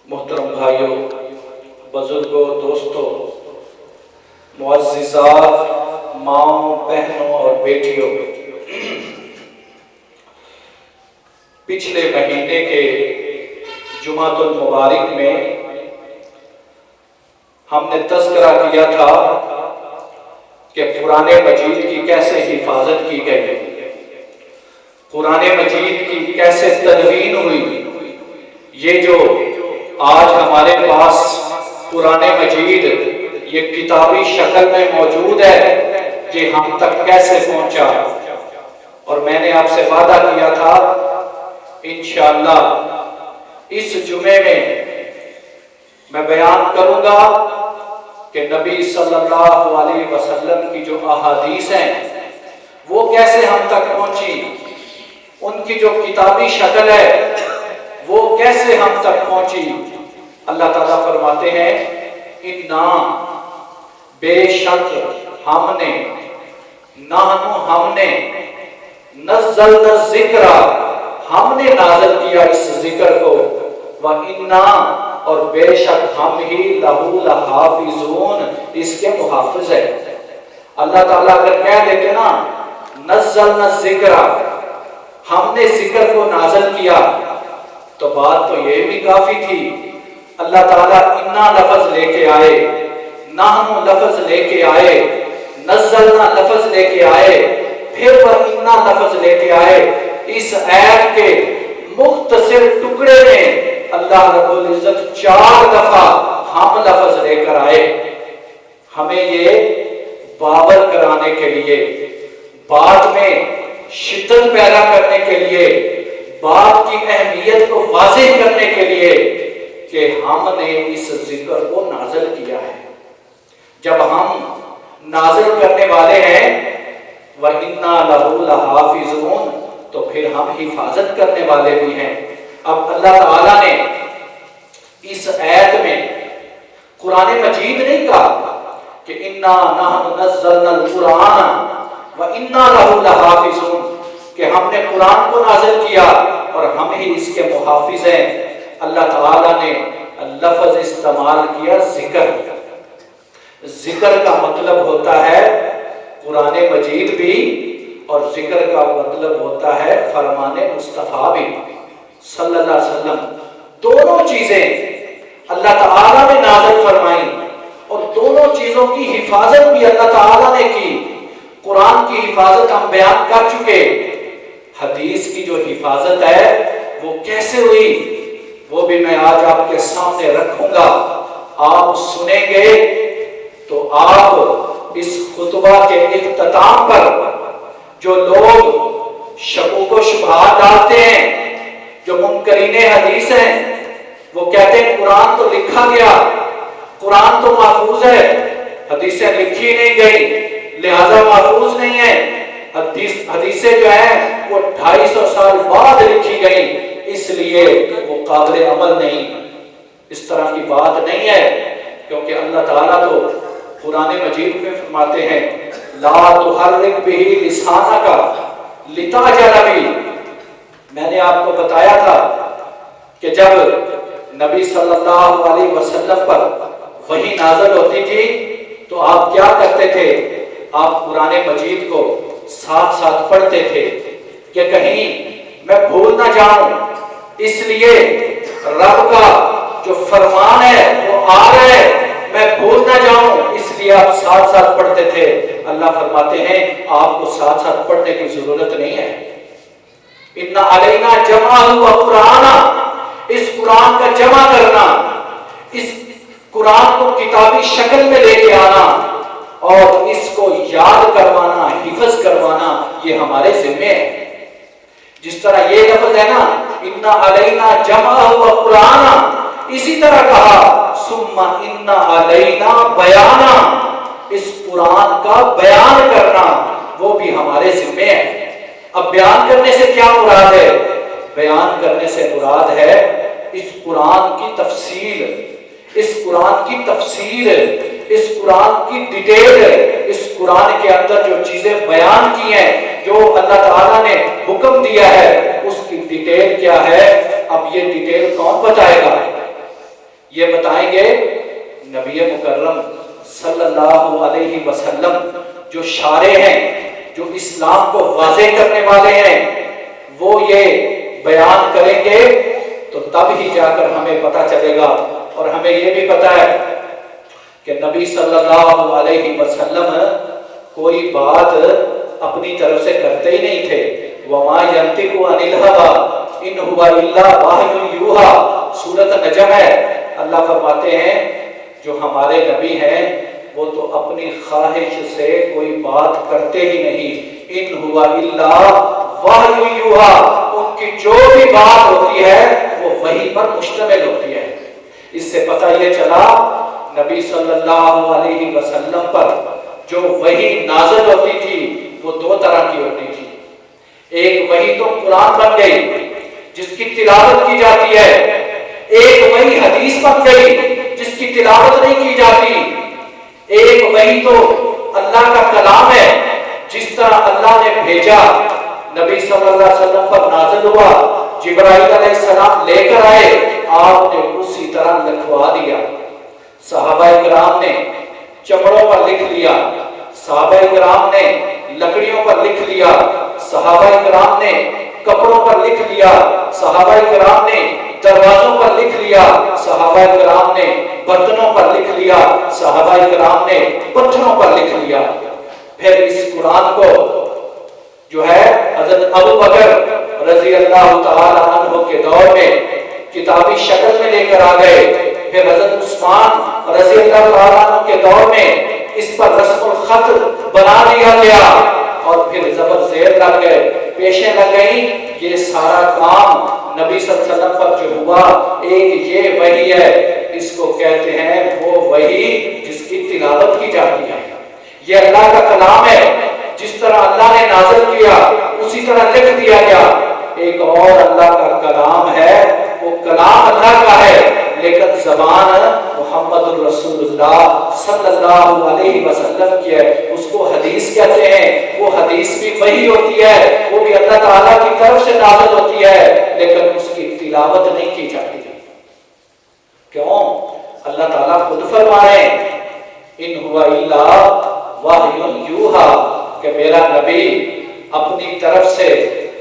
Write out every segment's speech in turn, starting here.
محترم بھائیوں، بزرگوں، دوستوں، معززات، ماؤں، بہنوں اور بیٹیوں، پچھلے مہینے کے جمعۃ المبارک میں ہم نے تذکرہ کیا تھا کہ قرآن مجید کی کیسے حفاظت کی گئی، قرآن مجید کی کیسے تدوین ہوئی۔ یہ جو آج ہمارے پاس قرآن مجید یہ کتابی شکل میں موجود ہے، یہ ہم تک کیسے پہنچا۔ اور میں نے آپ سے وعدہ کیا تھا انشاءاللہ اس جمعے میں بیان کروں گا کہ نبی صلی اللہ علیہ وسلم کی جو احادیث ہیں وہ کیسے ہم تک پہنچی، ان کی جو کتابی شکل ہے وہ کیسے ہم تک پہنچی۔ اللہ تعالیٰ فرماتے ہیں اِنَّا بے شک ہم نے نزلنا الذکر ہم نے نازل کیا اس ذکر کو، وَإِنَّا اور بے شک ہم ہی لَهُ لَحَافِظُونَ اس کے محافظ ہیں۔ اللہ تعالیٰ اگر کہہ دیتے نا نزلنا الذکر ہم نے ذکر کو نازل کیا تو بات تو یہ بھی کافی تھی۔ اللہ تعالیٰ اِنَّا لفظ لے کے آئے، نَحْنُ لفظ لے کے آئے، نزلنا لفظ لے کے آئے، پھر وَإِنَّا لفظ لے کے آئے۔ اس آیت کے مختصر ٹکڑے میں اللہ رب العزت 4 دفعہ ہم لفظ لے کر آئے، ہمیں یہ باور کرانے کے لیے، بات میں شدت پیدا کرنے کے لیے، بات کی اہمیت کو واضح کرنے کے لیے کہ ہم نے اس ذکر کو نازل کیا ہے۔ جب ہم نازل کرنے والے ہیں وَإِنَّا لَهُ لَحَافِظُونَ تو پھر ہم حفاظت کرنے والے بھی ہیں۔ اب اللہ تعالیٰ نے اس آیت میں قرآن مجید نہیں کہا کہ اِنَّا نَحْنُ نَزَّلْنَا الْقُرْآنَ وَإِنَّا لَهُ لَحَافِظُونَ کہ ہم نے قرآن کو نازل کیا اور ہم ہی اس کے محافظ ہیں۔ اللہ تعالیٰ نے لفظ استعمال کیا ذکر۔ ذکر کا مطلب ہوتا ہے قرآن مجید بھی، اور ذکر کا مطلب ہوتا ہے فرمان مصطفیٰ بھی صلی اللہ علیہ وسلم۔ دونوں چیزیں اللہ تعالیٰ نے نازل فرمائیں اور دونوں چیزوں کی حفاظت بھی اللہ تعالیٰ نے کی۔ قرآن کی حفاظت ہم بیان کر چکے، حدیث کی جو حفاظت ہے وہ کیسے ہوئی وہ بھی میں آج آپ کے سامنے رکھوں گا۔ آپ سنیں گے تو آپ اس خطبہ کے اختتام پر جو لوگ شکوک و شبہات ڈالتے ہیں، جو منکرین حدیث ہیں، وہ کہتے ہیں قرآن تو لکھا گیا، قرآن تو محفوظ ہے، حدیثیں لکھی نہیں گئی لہذا محفوظ نہیں ہے، حدیثیں جو ہیں وہ 250 سال بعد لکھی گئی اس لیے وہ قابل عمل نہیں۔ اس طرح کی بات نہیں ہے، کیونکہ اللہ تعالیٰ تو قرآن مجید میں فرماتے ہیں لا تحرک بہ لسانک لتعجل بہ۔ میں نے آپ کو بتایا تھا کہ جب نبی صلی اللہ علیہ وسلم پر وحی نازل ہوتی تھی تو آپ کیا کرتے تھے؟ آپ قرآن مجید کو ساتھ ساتھ پڑھتے تھے کہ کہیں میں بھول نہ جاؤں، اس لیے رب کا جو فرمان ہے وہ آ رہا ہے، میں بھول نہ جاؤں، اس لیے آپ ساتھ ساتھ پڑھتے تھے۔ اللہ فرماتے ہیں آپ کو ساتھ ساتھ پڑھنے کی ضرورت نہیں ہے۔ اِنَّ عَلَيْنَا جَمْعَهُ وَقُرْآنَ اس قرآن کا جمع کرنا، اس قرآن کو کتابی شکل میں لے کے آنا اور اس کو یاد کروانا، حفظ کروانا یہ ہمارے ذمہ ہے۔ جس طرح یہ لفظ ہے نا اِنَّ عَلَيْنَا جَمْعَهُ وَقُرْآنَ، اسی طرح کہا ثُمَّ إِنَّ عَلَيْنَا بَيَانًا اس قرآن کا بیان کرنا وہ بھی ہمارے ذمہ ہے۔ اب بیان کرنے سے کیا مراد ہے؟ بیان کرنے سے مراد ہے اس قرآن کی تفصیل، اس قرآن کی تفسیر، اس قرآن کی ڈیٹیل، اس قرآن کے اندر جو چیزیں بیان کی ہیں، جو اللہ تعالیٰ نے حکم دیا ہے، اس کی ڈیٹیل کیا ہے؟ اب یہ ڈیٹیل کون بتائے گا؟ یہ بتائیں گے نبی مکرم صلی اللہ علیہ وسلم جو شارع ہیں، جو اسلام کو واضح کرنے والے ہیں، وہ یہ بیان کریں گے تو تب ہی جا کر ہمیں پتہ چلے گا۔ اور ہمیں یہ بھی پتہ ہے کہ نبی صلی اللہ علیہ وسلم کوئی بات اپنی طرف سے کرتے ہی نہیں تھے۔ وَمَا يَنْطِقُ عَنِ الْهَوَىٰ إِنْ هُوَ إِلَّا وَحْيٌ يُوحَىٰ، سورۃ النجم ہے۔ اللہ فرماتے ہیں جو ہمارے نبی ہیں وہ تو اپنی خواہش سے کوئی بات کرتے ہی نہیں۔ إِنْ هُوَ إِلَّا وَحْيٌ يُوحَىٰ، ان کی جو بھی بات ہوتی ہے وہ وحی پر مشتمل ہوتی ہے۔ اس سے پتہ یہ چلا نبی صلی اللہ علیہ وسلم پر جو وحی نازل ہوتی تھی وہ دو طرح کی ہوتی تھی۔ ایک وحی تو قرآن بن گئی جس کی تلاوت کی جاتی ہے، ایک وحی حدیث بن گئی جس کی تلاوت نہیں کی جاتی۔ ایک وحی تو اللہ کا کلام ہے، جس طرح اللہ نے بھیجا نبی صلی اللہ علیہ وسلم پر نازل ہوا، جبرائیل علیہ السلام لے کر آئے، آپ نے اسی طرح لکھوا دیا۔ صحابہ کرام نے چمڑوں پر لکھ لیا، صحابہ کرام نے لکڑیوں پر لکھ لیا، صحابہ کرام نے کپڑوں پر لکھ لیا، صحابہ کرام نے دروازوں پر لکھ لیا، صحابہ کرام نے برتنوں پر لکھ لیا، صحابہ کرام نے پتھروں پر لکھ لیا۔ پھر اس قرآن کو جو ہے حضرت ابو بکر رضی اللہ تعالی عنہ کے دور میں کتابی شکل میں لے کر آ گئے۔ پھر حضرت عثمان رضی اللہ تعالی عنہ کے دور میں اس پر رسم الخط بنا دیا گیا اور پھر زبر زیر لگ گئے، پیشیں لگ گئیں۔ یہ سارا کام نبی صلی اللہ علیہ وسلم پر جو ہوا، ایک یہ وحی ہے، اس کو کہتے ہیں وہ وحی جس کی تلاوت کی جاتی ہے۔ یہ اللہ کا کلام ہے، جس طرح اللہ نے نازل کیا اسی طرح لکھ دیا گیا۔ ایک اور اللہ کا کلام ہے، وہ کلام اللہ کا ہے لیکن زبان محمد الرسول اللہ صلی اللہ علیہ وسلم کی ہے، اس کو حدیث کہتے ہیں۔ وہ حدیث بھی وحی ہوتی ہے، وہ بھی اللہ تعالیٰ کی طرف سے نازل ہوتی ہے لیکن اس کی تلاوت نہیں کی جاتی۔ کیوں؟ اللہ تعالیٰ خود فرما رہے ہیں ان ہوا الا وحی یوحیٰ، کہ میرا نبی اپنی طرف سے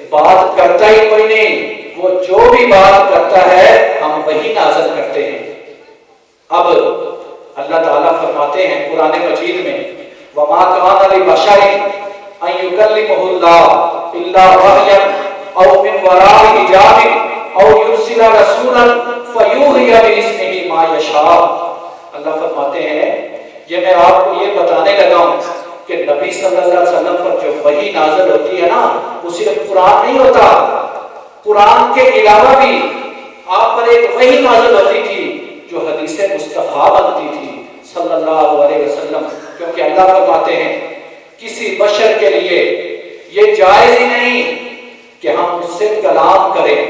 بات کرتا ہی کوئی نہیں، وہ جو بھی بات کرتا ہے ہم وہی نازل کرتے ہیں۔ اب اللہ تعالیٰ فرماتے ہیں قرآن مجید میں وَمَا كَانَ لِبَشَرٍ أَن يُكَلِّمَهُ اللَّهُ إِلَّا وَحْيًا أَوْ مِنْ وَرَاءِ حِجَابٍ أَوْ يُرْسِلَ رَسُولًا فَيُوحِيَ بِإِذْنِهِ مَا يَشَاءُ۔ اللہ فرماتے ہیں یہ میں آپ کو یہ بتانے لگا ہوں کہ نبی صلی اللہ علیہ وسلم پر جو وحی نازل ہوتی ہے نا، وہ صرف قرآن نہیں ہوتا، قرآن کے علاوہ بھی آپ پر ایک وحی نازل ہوتی تھی جو حدیث مصطفیٰ بنتی تھی صلی اللہ علیہ وسلم۔ کیونکہ اللہ فرماتے ہیں کسی بشر کے لیے یہ جائز ہی نہیں کہ ہم اس سے کلام کریں،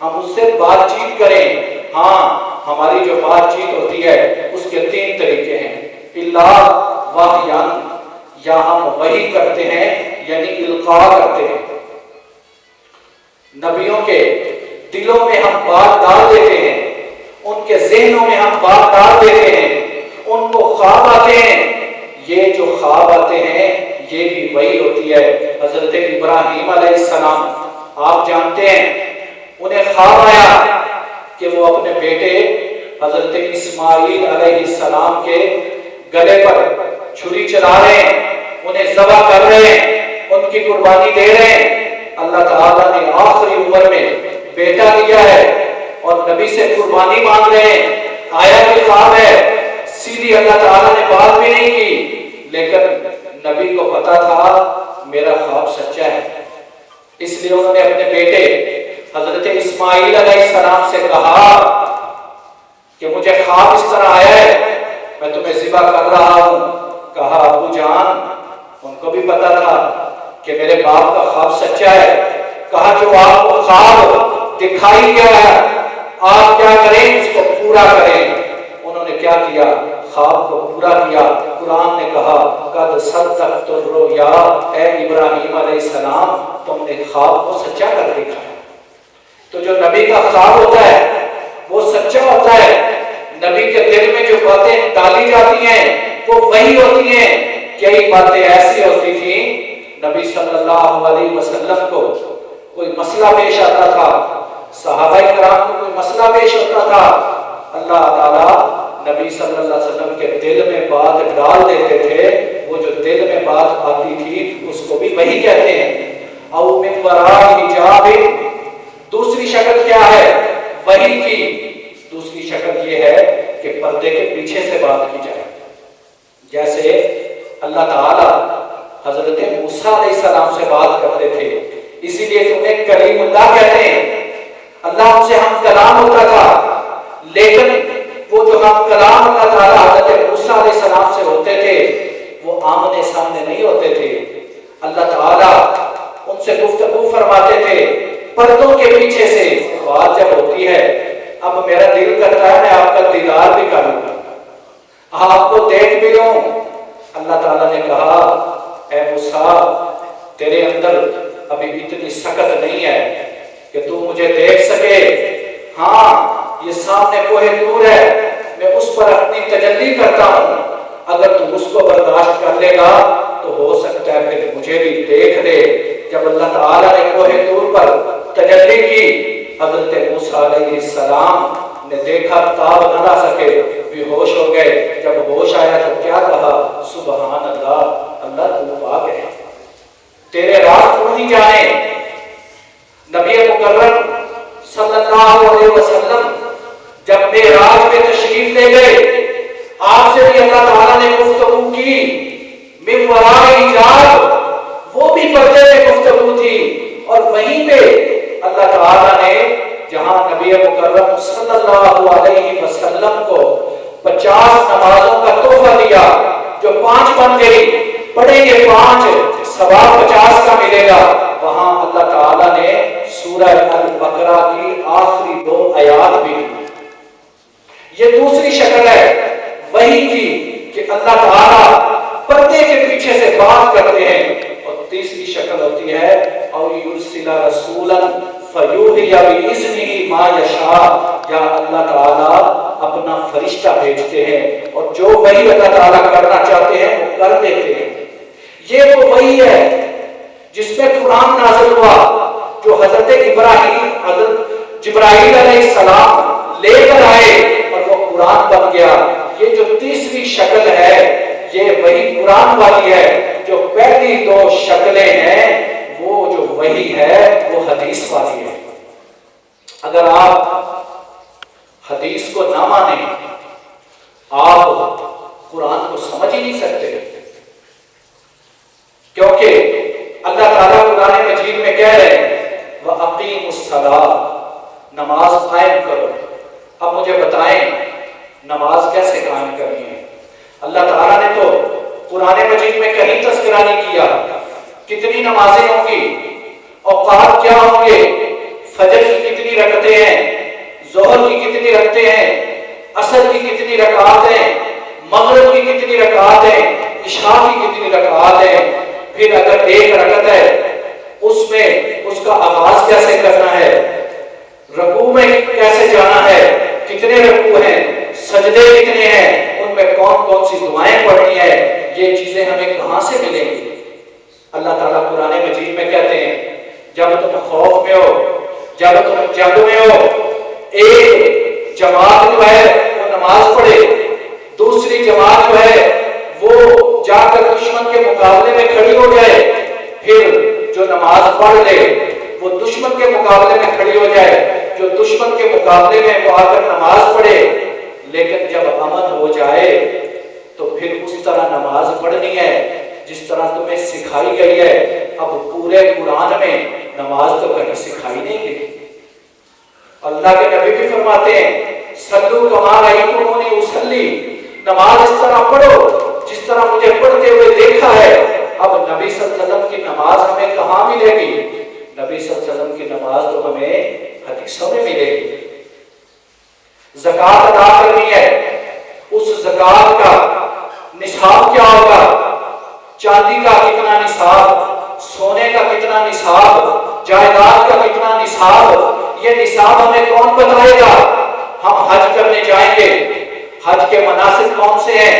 ہم اس سے بات چیت کریں۔ ہاں، ہماری جو بات چیت ہوتی ہے اس کے تین طریقے ہیں، الا وحیاً، یا ہم وحی کرتے ہیں یعنی القاء کرتے ہیں، نبیوں کے دلوں میں ہم بات ڈال دیتے ہیں، ان کے ذہنوں میں ہم بات ڈال دیتے ہیں، ان کو خواب آتے ہیں۔ یہ جو خواب آتے ہیں یہ بھی وحی ہوتی ہے۔ حضرت ابراہیم علیہ السلام آپ جانتے ہیں انہیں خواب آیا کہ وہ اپنے بیٹے حضرت اسماعیل علیہ السلام کے گلے پر چھری چلا رہے ہیں، انہیں ذبح کر رہے ہیں، ان کی قربانی دے رہے ہیں۔ اللہ تعالیٰ نے آخری عمر میں بیٹا دیا ہے اور نبی سے قربانی مانگ رہے ہیں۔ آیا کہ خواب ہے، سیدھی اللہ تعالیٰ نے بات بھی نہیں کی، لیکن نبی کو پتا تھا میرا خواب سچا ہے، اس لیے انہوں نے اپنے بیٹے حضرت اسماعیل علیہ السلام سے کہا کہ مجھے خواب اس طرح آیا ہے، میں تمہیں ذبح کر رہا ہوں۔ کہا ابو جان، ان کو بھی پتا تھا کہ میرے باپ کا خواب سچا ہے۔ کہا جو آپ کو خواب دکھائی گیا ہے آپ کیا کریں، اس کو پورا کریں۔ انہوں نے کیا کیا؟ خواب کو پورا کیا۔ قرآن نے کہا قد صدقت الرؤیا، اے ابراہیم علیہ السلام تم نے خواب کو سچا کر دکھایا۔ تو جو نبی کا خواب ہوتا ہے وہ سچا ہوتا ہے، نبی کے دل میں جو باتیں ڈالی جاتی ہیں وہ وہی ہوتی ہیں. کئی باتیں ایسی ہوتی تھیں نبی صلی اللہ علیہ وسلم کو کوئی مسئلہ پیش آتا تھا, صحابہ کرام کو کوئی مسئلہ پیش ہوتا تھا, اللہ تعالیٰ نبی صلی اللہ علیہ وسلم کے دل میں بات ڈال دیتے تھے. وہ جو دل میں بات آتی تھی اس کو بھی وہی کہتے ہیں. او من وراء حجاب, دوسری شکل کیا ہے وحی کی؟ دوسری شکل یہ ہے کہ پردے کے پیچھے سے بات کی جائے. جیسے اللہ تعالیٰ حضرت موسیٰ علیہ السلام سے بات کرتے تھے, اسی لیے تمہیں کلیم اللہ کہتے ہیں. اللہ ان سے ہم کلام ہوتا تھا, لیکن وہ جو ہم کلام اللہ تعالیٰ حضرت موسیٰ علیہ السلام سے ہوتے تھے وہ آمنے سامنے نہیں ہوتے تھے. اللہ تعالیٰ ان سے گفتگو فرماتے تھے پردوں کے پیچھے سے. بات جب ہوتی ہے, اب میرا دل کرتا ہے میں آپ کا دیدار بھی کروں, آپ کو دیکھ بھی لوں. اللہ تعالیٰ نے کہا اے موسیٰ تیرے اندر ابھی اتنی سکت نہیں ہے کہ تو مجھے دیکھ سکے. ہاں یہ سامنے کوہ طور ہے, میں اس پر اپنی تجلی کرتا ہوں, اگر تم اس کو برداشت کر لے گا تو ہو سکتا ہے پھر مجھے بھی دیکھ لے. جب اللہ تعالیٰ نے کوہ طور پر تجلی کی, حضرت موسیٰ علیہ السلام نے دیکھا تاب نہ لا سکے, بے ہوش ہو گئے. جب ہوش آیا تو کیا کہا سبحان اللہ, اللہ تو پاک ہے, تیرے راز تو نہیں جانے. نبی مکرم صلی اللہ علیہ وسلم جب معراج میں تشریف لے گئے, آپ سے بھی اللہ تعالیٰ نے گفتگو کی. من وراء حجاب, وہ بھی پردے میں گفتگو تھی. اور وہیں پہ اللہ تعالیٰ نے جہاں نبی مکرم صلی اللہ علیہ وسلم کو 50 نمازوں کا تحفہ دیا, جو 5 بن گئی, پڑھیں گے 5 ثواب 50 کا ملے گا, وہاں اللہ تعالیٰ نے سورہ البقرہ کی آخری 2 آیات بھی دی. یہ دوسری شکل ہے وحی کی کہ اللہ تعالیٰ پردے کے پیچھے سے بات کرتے ہیں. اور تیسری شکل ہوتی ہے او یرسل رسولا فیوحی باذنہ ما یشاء, یا اللہ تعالیٰ اپنا فرشتہ بھیجتے ہیں اور جو وحی اللہ تعالیٰ کرنا چاہتے ہیں وہ کر دیتے ہیں. یہ وہ وحی ہے جس میں قرآن نازل ہوا, جو حضرت ابراہیم حضرت جبرائیل علیہ السلام لے کر آئے اور وہ قرآن بن گیا. یہ جو تیسری شکل ہے یہ وہی قرآن والی ہے. جو پہلی 2 شکلیں ہیں وہ جو وہی ہے وہ حدیث والی ہے. اگر آپ حدیث کو نہ مانیں آپ قرآن کو سمجھ ہی نہیں سکتے, کیونکہ اللہ تعالیٰ قرآن مجید میں کہہ رہے ہیں وَأَقِيمُوا الصَّلَاةَ, نماز قائم کرو. اب مجھے بتائیں نماز کیسے قائم کرنی ہے؟ اللہ تعالیٰ نے تو قرآن مجید میں کہیں تذکرہ نہیں کیا. کتنی نمازیں ہوں گی, اوقات کیا ہوں گے, فجر کی کتنی رکعتیں ہیں, ظہر کی کتنی رکعتیں ہیں, عصر کی کتنی رکعات ہیں, مغرب کی کتنی رکعات ہیں, عشاء کی کتنی رکعات ہیں. پھر اگر ایک رکعت ہے اس میں اس کا آغاز کیسے کرنا ہے, رکوع میں کیسے جانا ہے, کتنے رکوع ہیں, سجدے کتنے ہیں, ان میں کون کون سی دعائیں پڑھنی ہے, یہ چیزیں ہمیں کہاں سے ملیں گی؟ اللہ تعالیٰ قرآن مجید میں کہتے ہیں جب تم خوف میں ہو, جب تم جنگ میں ہو, ایک جماعت جو ہے وہ نماز پڑھے, دوسری جماعت جو ہے وہ جا کر دشمن کے مقابلے میں کھڑی ہو جائے, پھر جو نماز پڑھ لے وہ دشمن کے مقابلے میں کھڑی ہو جائے, جو دشمن کے مقابلے میں وہ آ کر نماز پڑھے. لیکن جب امن ہو جائے تو پھر اس طرح نماز پڑھنی ہے جس طرح تمہیں سکھائی گئی ہے. اب پورے قرآن میں نماز تو کہیں سکھائی نہیں گئی. اللہ کے نبی بھی فرماتے ہیں صلو کما رأیتمونی اصلی, نماز اس طرح پڑھو جس طرح مجھے پڑھتے ہوئے دیکھا ہے. اب نبی صلی اللہ علیہ وسلم کی نماز ہمیں کہاں ملے گی؟ نبی صلی اللہ علیہ وسلم کی نماز تو ہمیں حدیثوں میں ملے گی. زکوٰۃ ادا کرنی ہے, اس زکوٰۃ کا نصاب کیا ہوگا, چاندی کا کتنا نصاب, سونے کا کتنا نصاب, جائیداد کا کتنا نصاب, یہ نصاب ہمیں کون بتائے گا؟ ہم حج کرنے جائیں گے, حج کے مناسک کون سے ہیں؟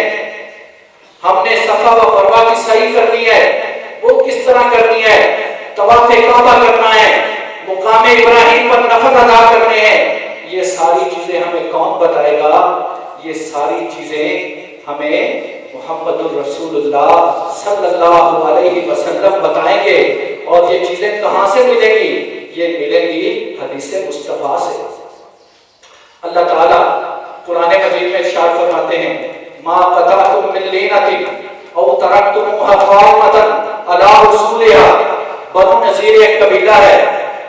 ہم نے صفا و مروہ کی سعی کرنی ہے، وہ کس طرح کرنی ہے؟ طواف کعبہ کرنا ہے، مقام ابراہیم پر نفل ادا کرنے ہیں۔ یہ ساری چیزیں ہمیں کون بتائے گا؟ یہ ساری چیزیں ہمیں محمد الرسول اللہ صلی اللہ علیہ وسلم بتائیں گے۔ اور یہ چیزیں کہاں سے ملیں گی؟ یہ ملیں گی حدیث مصطفیٰ سے۔ اللہ تعالیٰ قرآن مجید میں ارشاد فرماتے ہیں ما قطعتم من لینۃ او ترکتموها قائمۃ علی اصولها۔ بنو نذیر ایک قبیلہ ہے،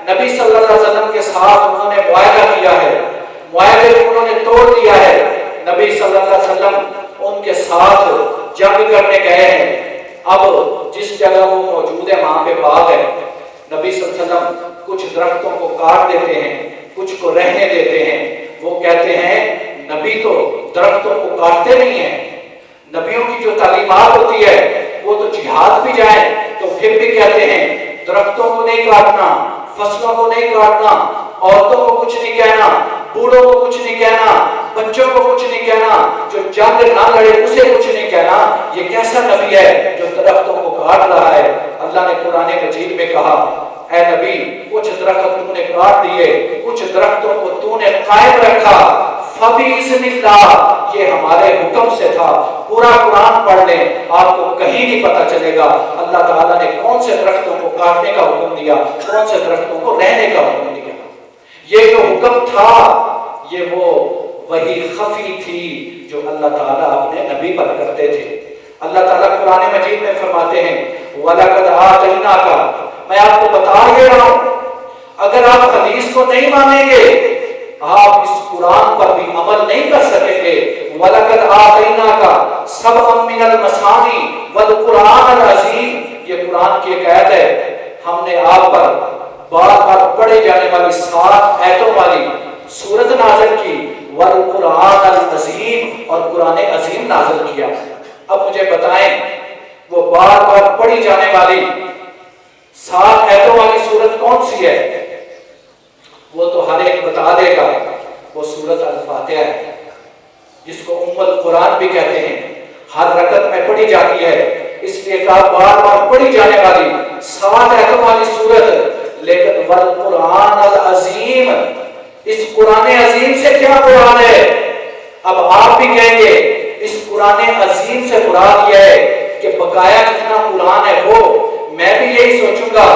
نبی صلی اللہ علیہ وسلم کے ساتھ انہوں نے معاہدہ کیا ہے، معاہدے کو انہوں نے توڑ دیا ہے۔ نبی صلی اللہ علیہ وسلم ان کے ساتھ جنگ کرنے گئے ہیں۔ اب جس جگہ وہ موجود ہے وہاں پہ باغ ہے، نبی صلی اللہ علیہ وسلم کچھ درختوں کو کاٹ دیتے ہیں، کچھ کو رہنے دیتے ہیں۔ وہ کہتے ہیں نبی تو درختوں کو کاٹتے نہیں ہیں، نبیوں کی جو تعلیمات ہوتی ہے وہ تو جہاد بھی جائیں تو پھر بھی کہتے ہیں درختوں کو نہیں کاٹنا، فصلوں کو نہیں کاٹنا، عورتوں کو کچھ نہیں کہنا، بوڑھوں کو کچھ نہیں کہنا، بچوں کو کچھ نہیں کہنا، جو جنگ نہ لڑے اسے کچھ نہیں کہنا۔ یہ کیسا نبی ہے جو درختوں کو کاٹ رہا ہے؟ اللہ نے قرآن مجید میں کہا اے نبی کچھ درخت تو نے کاٹ دیے، کچھ درختوں کو تو نے قائم رکھا، فبإذن اللہ، یہ ہمارے حکم سے تھا۔ پورا قرآن پڑھ لیں آپ کو کہیں نہیں پتہ چلے گا اللہ تعالیٰ نے کون سے درختوں کو کاٹنے کا حکم دیا، کون سے درختوں کو رہنے کا حکم دیا۔ یہ جو حکم تھا یہ وہ وحی خفی تھی جو اللہ تعالیٰ اپنے نبی پر کرتے تھے۔ اللہ تعالیٰ قرآن مجید میں فرماتے ہیں وَلَقَدْ آتَيْنَاكَ، میں آپ کو بتا یہ رہا ہوں اگر آپ حدیث کو نہیں مانیں گے آپ اس قرآن پر بھی عمل نہیں کر سکیں گے۔ وَلَقَدْ آتَيْنَاكَ سَبْعًا مِنَ الْمَثَانِي وَالْقُرْآنَ الْعَظِيمِ، یہ قرآن کی ایک آیت ہے، ہم نے آپ پر بار بار پڑھے جانے والی 7 آیتوں والی سورت نازل کی، وَالْقُرْآنَ الْعَظِيمِ، اور قرآن عظیم نازل کیا۔ اب مجھے بتائیں وہ بار بار پڑھی جانے والی 7 آیتوں والی سورت کون سی ہے؟ وہ تو ہر ایک بتا دے گا، وہ سورت الفاتحہ ہے جس کو ام القرآن بھی کہتے ہیں، ہر رکعت میں پڑھی جاتی ہے، اس لیے کہا بار بار پڑھی جانے والی 7 آیتوں والی سورت۔ لیکن والقرآن العظیم، اس قرآن عظیم سے کیا مراد ہے؟ اب آپ بھی کہیں گے اس قرآن عظیم سے مراد یہ ہے کہ بقایا کتنا قرآن ہے وہ، میں بھی یہی سوچوں گا۔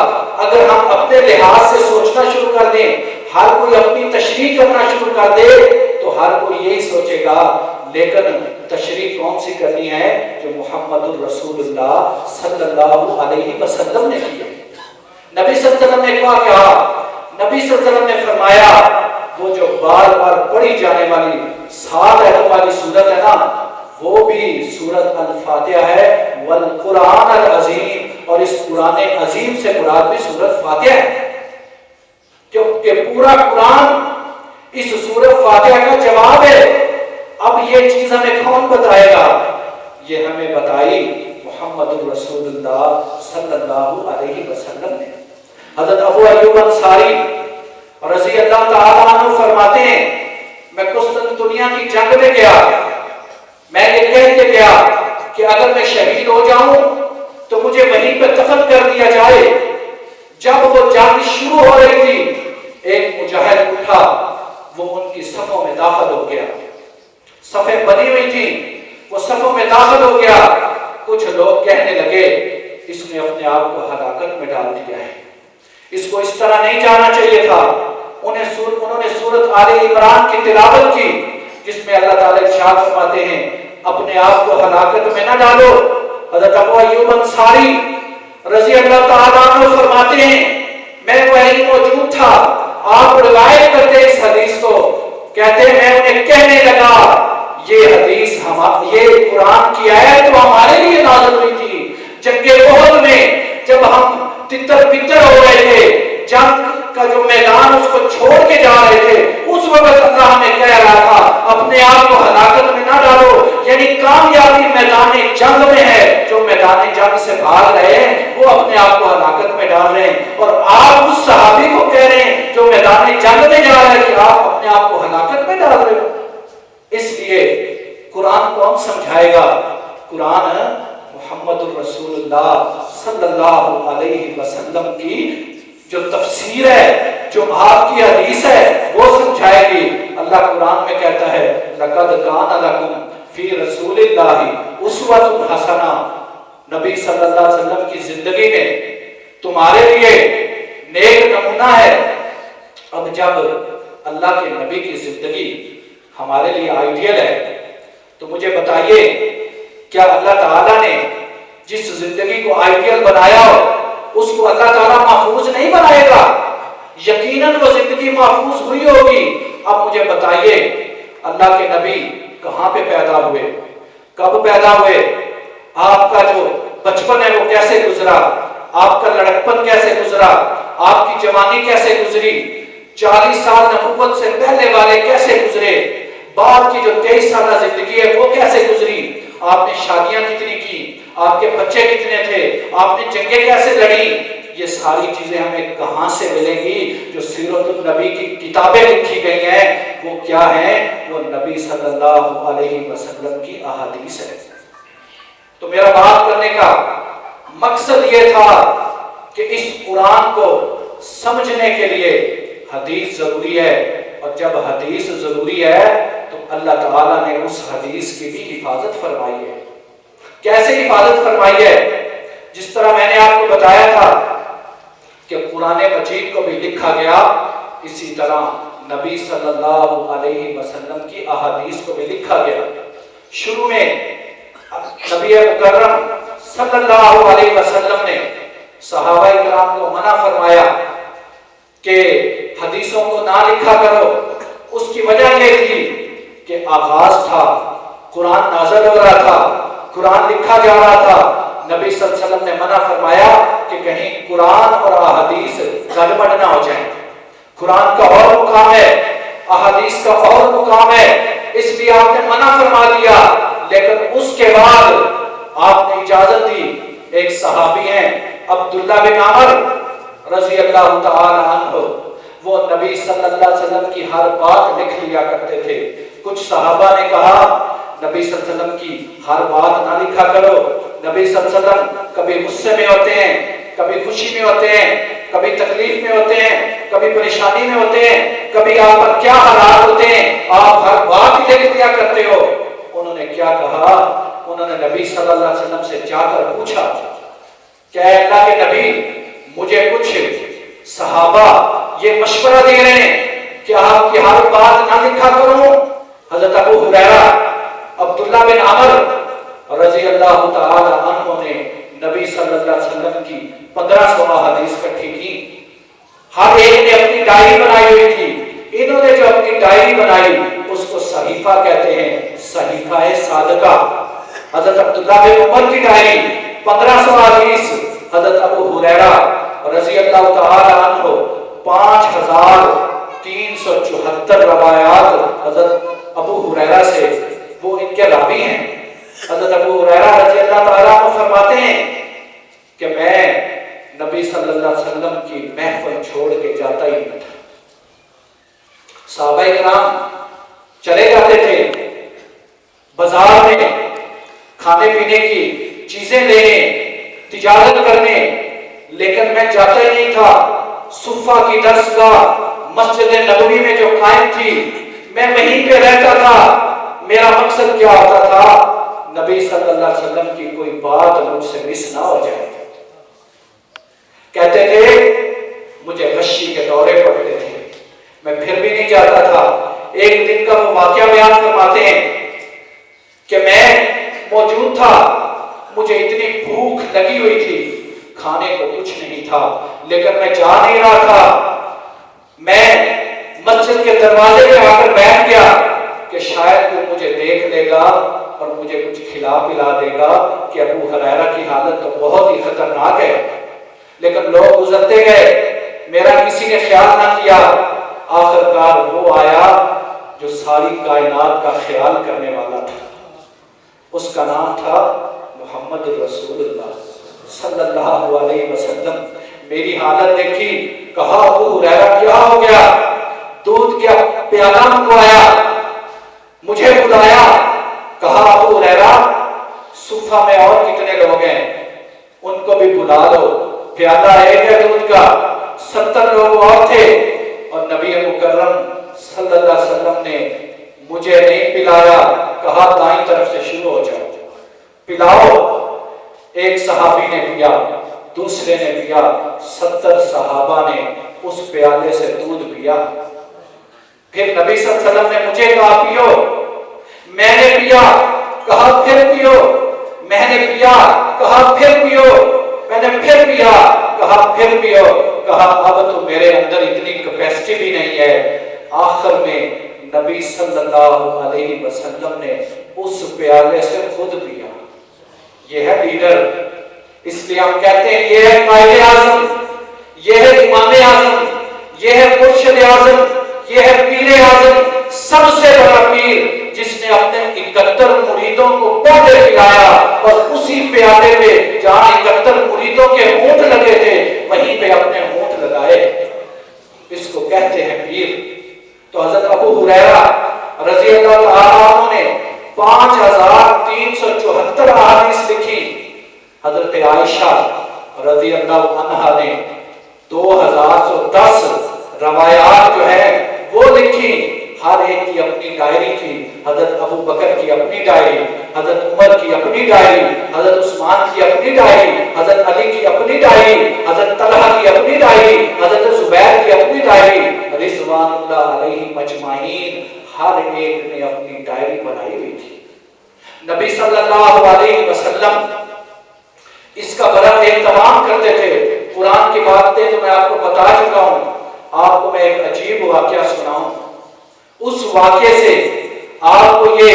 اگر ہم اپنے لحاظ سے سوچنا شروع کر دیں، ہر کوئی اپنی تشریح کرنا شروع کر دے تو ہر کوئی یہی سوچے گا، لیکن تشریح کون سی کرنی ہے؟ جو محمد الرسول اللہ صلی اللہ علیہ وسلم نے کی ہے۔ نبی صلی اللہ علیہ وسلم نے کہا، نبی صلی اللہ علیہ وسلم نے فرمایا وہ جو بار بار پڑھی جانے والی 7 آیتوں والی سورت ہے نا وہ بھی سورت الفاتحہ ہے، والقرآن العظیم، اور اس قرآن عظیم سے مراد بھی سورت فاتحہ ہے، کیونکہ پورا قرآن اس سورت فاتحہ کا جواب ہے۔ اب یہ چیز ہمیں کون بتائے گا؟ یہ ہمیں بتائی محمد الرسول اللہ صلی اللہ علیہ وسلم نے۔ حضرت ابو ایوب انصاری رضی اللہ تعالیٰ عنہ فرماتے ہیں میں قسطنطنیہ کی جنگ میں گیا، میں یہ کہہ کے گیا کہ اگر میں شہید ہو جاؤں تو مجھے وہیں پہ دفن کر دیا جائے۔ جب وہ جنگ شروع ہو رہی تھی ایک مجاہد اٹھا، وہ ان کی صفوں میں داخل ہو گیا، صفیں بنی ہوئی تھی، وہ صفوں میں داخل ہو گیا۔ کچھ لوگ کہنے لگے اس نے اپنے آپ کو ہلاکت میں ڈال دیا ہے، اس کو اس طرح نہیں جانا چاہیے تھا۔ انہوں نے سورت آل عمران کی تلاوت کی جس میں اللہ تعالیٰ ارشاد فرماتے ہیں اپنے آپ کو ہلاکت میں نہ ڈالو۔ حضرت ابو ایوب انصاری رضی اللہ تعالیٰ عنہ فرماتے ہیں میں وہیں موجود تھا، آپ روایت کرتے اس حدیث کو، کہتے ہیں میں انہیں کہنے لگا یہ حدیث یہ قرآن کی آیت تو ہمارے لیے نازل ہوئی تھی جنگ احد میں، جب ہم تتر بتر ہو رہے تھے، جنگ کا جو میدان اس کو چھوڑ کے جا رہے تھے، اس وقت اللہ ہمیں کہہ رہا تھا اپنے آپ کو ہلاکت میں نہ ڈالو۔ یعنی کامیابی میدان جنگ میں ہے، جو میدان جنگ سے بھاگ رہے ہیں وہ اپنے آپ کو ہلاکت میں ڈال رہے ہیں، اور آپ اس صحابی کو کہہ رہے ہیں جو میدان جنگ میں جا رہا ہے کہ آپ اپنے آپ کو ہلاکت میں ڈال رہے ہو۔ اس لیے قرآن کون سمجھائے گا؟ قرآن محمد الرسول اللہ صلی اللہ علیہ وسلم کی جو تفسیر ہے، جو آپ کی حدیث ہے، وہ سمجھائے گی۔ اللہ قرآن میں کہتا ہے لَقَدْ كَانَ لَكُمْ فِي رَسُولِ اللَّهِ أُسْوَةٌ حَسَنَةٌ، نبی صلی اللہ علیہ وسلم کی زندگی میں تمہارے لیے نیک نمونہ ہے۔ اب جب اللہ کے نبی کی زندگی ہمارے لیے آئیڈیل ہے تو مجھے بتائیے کیا اللہ تعالیٰ نے جس زندگی کو آئیڈیل بنایا ہو اس کو اللہ تعالیٰ محفوظ نہیں بنائے گا؟ یقیناً وہ زندگی محفوظ ہوئی ہوگی۔ اب مجھے بتائیے اللہ کے نبی کہاں پہ پیدا ہوئے، کب پیدا ہوئے، آپ کا جو بچپن ہے وہ کیسے گزرا، آپ کا لڑکپن کیسے گزرا، آپ کی جوانی کیسے گزری، 40 سال نبوت سے پہلے والے کیسے گزرے، بعد کی جو 23 سالہ زندگی ہے وہ کیسے گزری، آپ نے شادیاں کتنی کی، آپ کے بچے کتنے تھے، آپ نے جنگیں کیسے لڑی، یہ ساری چیزیں ہمیں کہاں سے ملیں گی؟ جو سیرت النبی کی کتابیں لکھی گئی ہیں وہ کیا ہیں؟ وہ نبی صلی اللہ علیہ وسلم کی احادیث ہے۔ تو میرا بات کرنے کا مقصد یہ تھا کہ اس قرآن کو سمجھنے کے لیے حدیث ضروری ہے، اور جب حدیث ضروری ہے تو اللہ تعالیٰ نے اس حدیث کی بھی حفاظت فرمائی ہے۔ کیسے حفاظت فرمائی ہے؟ جس طرح میں نے آپ کو بتایا تھا کہ قرآن مجید کو بھی لکھا گیا، اسی طرح نبی صلی اللہ علیہ وسلم کی احادیث کو بھی لکھا گیا۔ شروع میں نبی مکرم صلی اللہ علیہ وسلم نے صحابہ کرام کو منع فرمایا کہ حدیثوں کو نہ لکھا کرو۔ اس کی وجہ یہ تھی کہ آغاز تھا، قرآن نازل ہو رہا تھا، قرآن لکھا جا رہا تھا۔ نبی صلی اللہ علیہ وسلم نے منع فرمایا کہ کہیں قرآن اور احادیث گڑبڑ نہ ہو جائیں۔ قرآن کا اور مقام ہے، احادیث کا اور مقام ہے، اس لیے آپ نے منع فرما دیا۔ لیکن اس کے بعد آپ نے اجازت دی۔ ایک صحابی ہیں عبداللہ بن عمر رضی اللہ تعالی عنہ، وہ نبی صلی اللہ علیہ وسلم کی ہر بات لکھ لیا کرتے تھے۔ کچھ صحابہ نے کہا نبی صلی اللہ علیہ وسلم کی ہر بات نہ لکھا کرو، نبی صلی اللہ علیہ وسلم کبھی غصے میں ہوتے ہیں، کبھی خوشی میں ہوتے ہیں، کبھی تکلیف میں ہوتے ہیں، کبھی پریشانی میں ہوتے ہیں، کبھی آپ پر کیا حالات ہوتے ہیں، آپ ہر بات ہی لکھ دیا کرتے ہو۔ انہوں نے کیا کہا؟ انہوں نے نبی صلی اللہ علیہ وسلم سے جا کر پوچھا کہ اے اللہ کے نبی، مجھے کچھ صحابہ یہ مشورہ دے رہے ہیں کہ آپ کی ہر بات نہ لکھا کروں۔ حضرت ابو ہریرہ عبداللہ بن عمر رضی اللہ تعالی عنہ نے نبی صلی اللہ علیہ وسلم کی 1500 حدیث اکٹھی کی۔ ہر ایک نے اپنی ڈائری بنائی ہوئی تھی۔ انہوں نے جو اپنی ڈائری بنائی اس کو صحیفہ کہتے ہیں، صحیفہ صادقہ۔ حضرت عبداللہ بن عمر کی ڈائری 1500 حدیث، حضرت ابو ہریرہ رضی اللہ تعالی عنہ 5374 روایات حضرت ابو ہریرہ سے، وہ ان کے راوی ہیں۔ حضرت ابو ہریرہ رضی اللہ تعالی عنہ فرماتے ہیں کہ میں نبی صلی اللہ علیہ وسلم کی محفل چھوڑ کے جاتا ہی نہیں تھا۔ صحابہ کرام چلے جاتے تھے بازار میں کھانے پینے کی چیزیں لینے، تجارت کرنے، لیکن میں جاتا ہی نہیں تھا۔ صفہ کی درسگاہ مسجد نبوی میں جو قائم تھی، میں وہیں پہ رہتا تھا۔ میرا مقصد کیا ہوتا تھا؟ نبی صلی اللہ علیہ وسلم کی کوئی بات مجھ سے مس نہ ہو جائے۔ کہتے تھے مجھے غشی کے دورے پڑتے تھے، میں پھر بھی نہیں جاتا تھا۔ ایک دن کا وہ واقعہ بیان فرماتے ہیں کہ میں موجود تھا، مجھے اتنی بھوک لگی ہوئی تھی، کھانے کو کچھ نہیں تھا، لیکن میں جا نہیں رہا تھا۔ میں مسجد کے دروازے پہ آ کر بیٹھ گیا کہ شاید وہ مجھے دیکھ لے گا اور مجھے کچھ کھلا پلا دے گا کہ ابو ہریرہ کی حالت تو بہت ہی خطرناک ہے۔ لیکن لوگ گزرتے گئے، میرا کسی نے خیال نہ کیا۔ آخر کار وہ آیا جو ساری کائنات کا خیال کرنے والا تھا، اس کا نام تھا محمد رسول اللہ صلی اللہ علیہ وسلم۔ میری حالت دیکھی، کہا ابو ہریرہ کیا ہو گیا؟ دودھ کیا پیالہ منگوایا، مجھے بلایا، کہا کہا ابو ہریرہ صفہ میں اور کتنے لوگ ہیں ان کو بھی بلا لو، پیالہ ایک ہے دودھ کا، 70 لوگ اور تھے، اور نبی مکرم صلی اللہ علیہ وسلم نے مجھے نہیں پلایا، کہا دائیں طرف سے شروع ہو جاؤ پلاؤ۔ ایک صحابی نے پیا، دوسرے نے پیا، 70 صحابہ نے اس پیالے سے دودھ پیا۔ پھر نبی صلی اللہ علیہ وسلم نے مجھے کہا پیو، میں نے پیا، کہا پھر پیو، میں نے پیا، کہا پھر پیو، میں نے پھر پیا، کہا پھر پیو، کہا اب تو میرے اندر اتنی کیپیسٹی بھی نہیں ہے۔ آخر میں نبی صلی اللہ علیہ وسلم نے اس پیالے سے خود پیا۔ یہ ہے لیڈر، اس لیے ہم کہتے ہیں یہ ہے قائد اعظم، یہ ہے امام اعظم، یہ ہے مرشد اعظم، یہ ہے پیر اعظم، سب سے بڑا پیر جس نے اپنے 71 مریدوں کو پودے پلایا اور اسی پیالے پہ جہاں 71 مریدوں کے ہونٹ لگے تھے وہیں پہ اپنے ہونٹ لگائے، اس کو کہتے ہیں پیر۔ تو حضرت ابو ہریرہ رضی اللہ تعالیٰ عنہ نے 5374 احادیث لکھی، حضرت عائشہ رضی اللہ عنہا نے 2110 روایات جو ہے وہ لکھی، ہر ایک کی اپنی ڈائری تھی، حضرت ابو بکر کی اپنی ڈائری، حضرت عمر کی اپنی ڈائری، حضرت عثمان کی اپنی ڈائری، حضرت علی کی اپنی ڈائری، حضرت طلحہ کی اپنی ڈائری، حضرت زبیر کی اپنی ڈائری، رضوان اللہ علیہ مجمعین، ہر ایک نے اپنی ڈائری بنائی ہوئی تھی۔ نبی صلی اللہ علیہ وسلم اس کا بڑا اہتمام کرتے تھے۔ قرآن کی باتیں تو میں آپ کو بتا چکا ہوں، آپ کو میں ایک عجیب واقعہ سناؤں، اس واقعے سے آپ کو یہ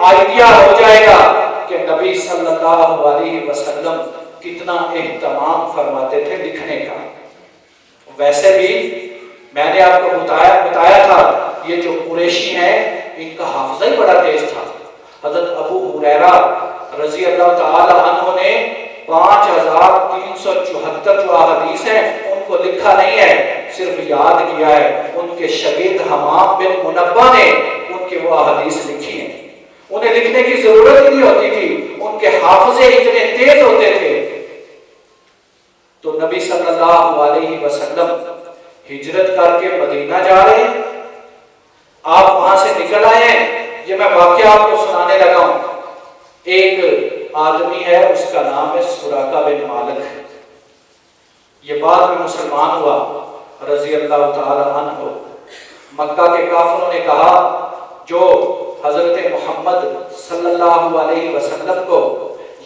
آئیڈیا ہو جائے گا کہ نبی صلی اللہ علیہ وسلم کتنا اہتمام فرماتے تھے لکھنے کا۔ ویسے بھی میں نے آپ کو بتایا تھا یہ جو قریشی ہیں ان کا حافظہ ہی بڑا تیز تھا۔ حضرت ابو ہریرہ رضی اللہ تعالی عنہ نے 5374 جو احادیث ہیں ان کو لکھا نہیں ہے، صرف یاد کیا ہے۔ ان کے شاگرد حمام بن منبہ نے ان کے وہ احادیث لکھی ہیں، انہیں لکھنے کی ضرورت ہی نہیں ہوتی تھی، ان کے حافظے اتنے تیز ہوتے تھے۔ تو نبی صلی اللہ علیہ وسلم ہجرت کر کے مدینہ جا رہے ہیں، آپ وہاں سے نکل آئے ہیں، یہ میں واقعہ آپ کو سنانے لگا ہوں۔ ایک آدمی ہے، اس کا نام ہے سراقہ بن مالک، یہ بعد میں مسلمان ہوا رضی اللہ تعالی عنہ۔ مکہ کے کافروں نے کہا جو حضرت محمد صلی اللہ علیہ وسلم کو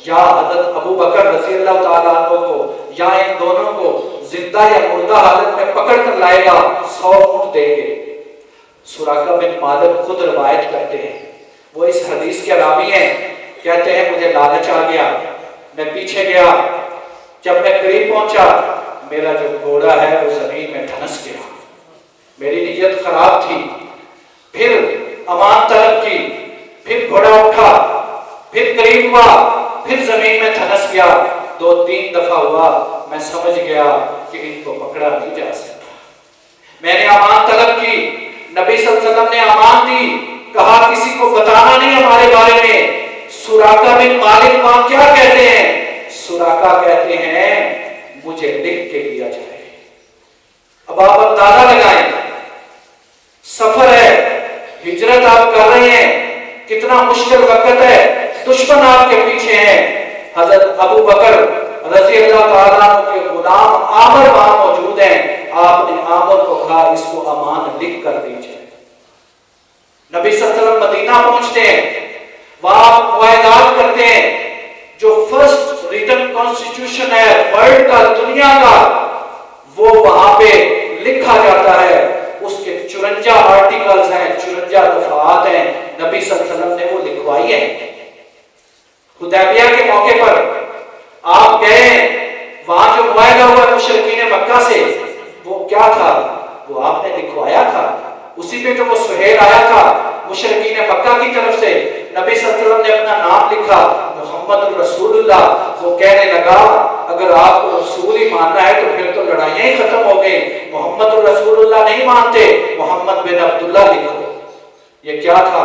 یا حضرت ابو بکر رضی اللہ تعالی عنہ کو یا ان دونوں کو زندہ یا مردہ حالت میں پکڑ کر لائے گا 100 اونٹ دیں گے۔ سراقہ بن مالک خود روایت کرتے ہیں، وہ اس حدیث کے راوی ہیں، کہتے ہیں مجھے لالچ آ گیا، میں پیچھے گیا، جب میں قریب پہنچا میرا جو گھوڑا ہے وہ زمین میں دھنس گیا، میری نیت خراب تھی، پھر امان طلب کی، پھر گھوڑا اٹھا، پھر قریب ہوا، پھر زمین میں دھنس گیا، 2-3 دفعہ ہوا، میں سمجھ گیا کہ ان کو پکڑا نہیں جا سکتا، میں نے امان طلب کی، نبی صلی اللہ علیہ وسلم نے امان دی، کہا کسی کو بتانا نہیں ہمارے بارے میں۔ سراقہ بن مالک وہاں کیا کہتے ہیں؟ سراقہ کہتے ہیں مجھے لکھ کے دیا جائے۔ اب آپ اندازہ لگائیں، سفر ہے، ہجرت آپ کر رہے ہیں، کتنا مشکل وقت ہے، دشمن آپ کے پیچھے ہیں، حضرت ابو بکر رضی اللہ تعالیٰ عنہ کے غلام عامر وہاں موجود ہیں، آپ نے عامر کو کہا اس کو امان لکھ کر دیجئے۔ نبی صلی اللہ علیہ وسلم مدینہ پہنچتے ہیں، وہاں معاہدات کرتے ہیں، جو فرسٹ ریٹن کانسٹیٹیوشن ہے ورلڈ کا، دنیا کا، وہ وہاں پہ لکھا جاتا ہے، اس کے 54 آرٹیکلز ہیں، 54 دفعات ہیں، نبی صلی اللہ علیہ وسلم نے وہ لکھوائی ہیں۔ حدیبیہ کے موقع پر آپ گئے، وہاں جو معاہدہ ہوا مشرکین مکہ سے وہ کیا تھا؟ وہ آپ نے لکھوایا تھا، اسی پہ جو وہ سہیل آیا تھا مشرکین مکہ کی طرف سے، نبی صلی اللہ علیہ وسلم نے اپنا نام لکھا محمد الرسول اللہ۔ وہ کہنے لگا اگر آپ کو رسول ہی ماننا ہے تو پھر تو لڑائیاں ہی ختم ہو گئی، محمد الرسول اللہ نہیں مانتے، محمد بن عبداللہ لکھو۔ یہ کیا تھا؟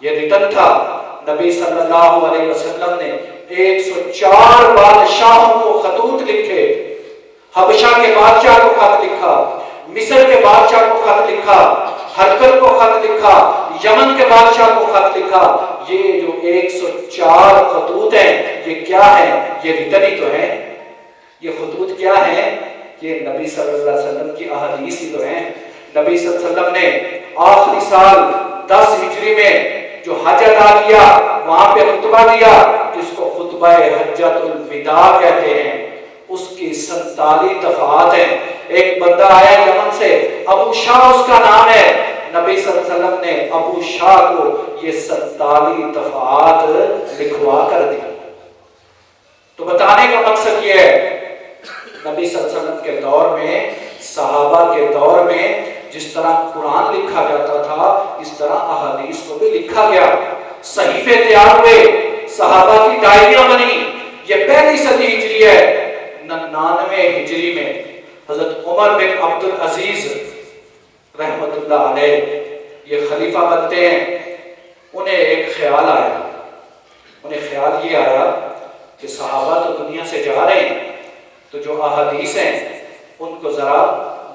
یہ ریٹن تھا، نبی صلی اللہ علیہ وسلم نے 104 بادشاہوں کو خطوط لکھے، حبشہ کے بادشاہ کو خط لکھا، مصر کے بادشاہ کو خط لکھا، ہرکل کو خط لکھا، یمن کے بادشاہ کو خط لکھا۔ یہ جو 104 خطوط ہیں یہ کیا ہیں؟ یہ ریٹن ہی تو ہیں۔ یہ خطوط کیا ہیں؟ یہ نبی صلی اللہ علیہ وسلم کی احادیث ہی تو ہیں۔ نبی صلی اللہ علیہ وسلم نے آخری سال 10 ہجری میں جو حج ادا کیا وہاں پہ خطبہ دیا جس کو خطبہ حجۃ الوداع کہتے ہیں، اس کی 47 دفعات ہیں۔ ایک بندہ آیا یمن سے، ابو شاہ اس کا نام ہے، نبی صلی اللہ علیہ وسلم نے ابو شاہ کو یہ 47 دفعات لکھوا کر دی۔ تو بتانے کا مقصد یہ ہے نبی صلی اللہ علیہ وسلم کے دور میں، صحابہ کے دور میں جس طرح قرآن لکھا جاتا تھا اس طرح احادیث کو بھی لکھا گیا، صحیفے تیار ہوئے، صحابہ کی ڈائریاں بنی۔ یہ پہلی صدی ہجری ہے۔ 99 ہجری میں حضرت عمر بن عبد العزیز رحمت اللہ علیہ یہ خلیفہ بنتے ہیں۔ انہیں ایک خیال آیا، انہیں خیال یہ آیا کہ صحابہ تو دنیا سے جا رہے ہیں تو جو احادیث ہیں ان کو ذرا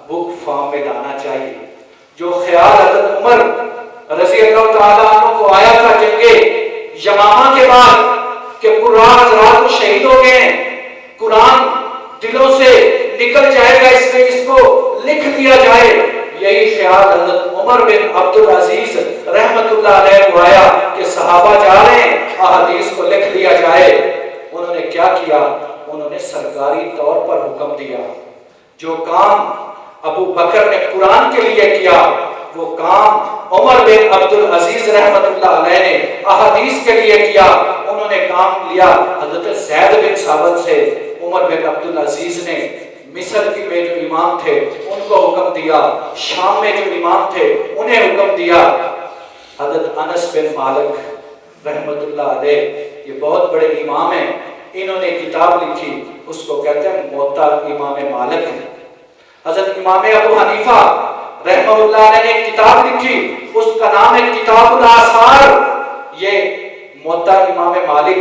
بک فارم میں لانا چاہیے۔ جو خیال حضرت عمر رضی اللہ تعالیٰ عنہ کو آیا تھا جنگ یمامہ کے بعد کہ قرآن حضرات شہید ہو گئے ہیں، قرآن دلوں سے نکل جائے گا، اس میں اس کو لکھ دیا جائے، یہی خیال حضرت عمر بن عبد العزیز رحمت اللہ علیہ کو آیا کہ صحابہ جا رہے ہیں احادیث کو لکھ دیا جائے۔ انہوں نے کیا کیا؟ انہوں نے سرکاری طور پر حکم دیا، جو کام ابو بکر نے قرآن کے لیے کیا وہ کام عمر بن عبد العزیز رحمت اللہ علیہ نے احادیث کے لیے کیا۔ انہوں نے کام لیا حضرت زید بن ثابت سے۔ عمر بن عبد العزیز نے مصر میں جو امام تھے ان کو حکم دیا، شام میں جو امام تھے انہیں حکم دیا۔ حضرت انس بن مالک رحمت اللہ علیہ یہ بہت بڑے امام ہیں، انہوں نے کتاب لکھی، اس کو کہتے ہیں موطا امام مالک۔ حضرت امام ابو حنیفہ رحمہ اللہ علیہ نے ایک کتاب لکھی، اس کا نام ہے کتاب الآثار۔ یہ موطا امام مالک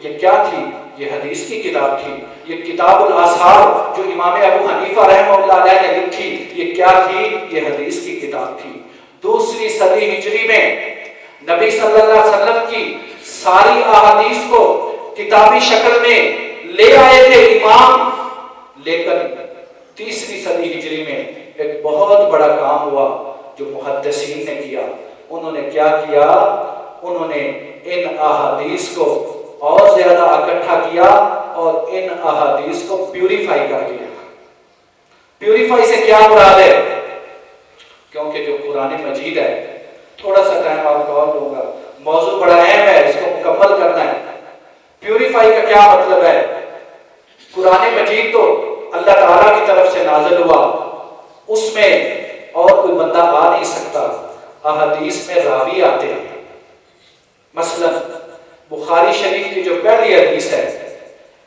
یہ کیا تھی؟ یہ حدیث کی کتاب تھی۔ یہ کتاب الآثار جو امام ابو حنیفہ رحمہ اللہ علیہ نے لکھی یہ کیا تھی؟ یہ حدیث کی کتاب تھی۔ دوسری صدی ہجری میں نبی صلی اللہ علیہ وسلم کی ساری احادیث کو کتابی شکل میں لے آئے تھے امام، لیکن تیسری صدی ہجری میں ایک بہت بڑا کام ہوا جو محدثین نے کیا۔ انہوں نے کیا کیا؟ انہوں نے ان احادیث کو اور زیادہ اکٹھا کیا اور ان احادیث کو پیوریفائی کر دیا۔ پیوریفائی سے کیا مراد ہے؟ کیونکہ جو قرآن مجید ہے، تھوڑا سا ٹائم آپ کو اور لوں گا، موضوع بڑا اہم ہے، اس کو مکمل کرنا ہے۔ پیوریفائی کا کیا مطلب ہے؟ قرآن مجید تو اللہ تعالیٰ کی طرف سے نازل ہوا، اس میں اور کوئی بندہ آ نہیں سکتا، احادیث میں راوی آتے ہیں۔ مثلا بخاری شریف کی جو پہلی حدیث ہے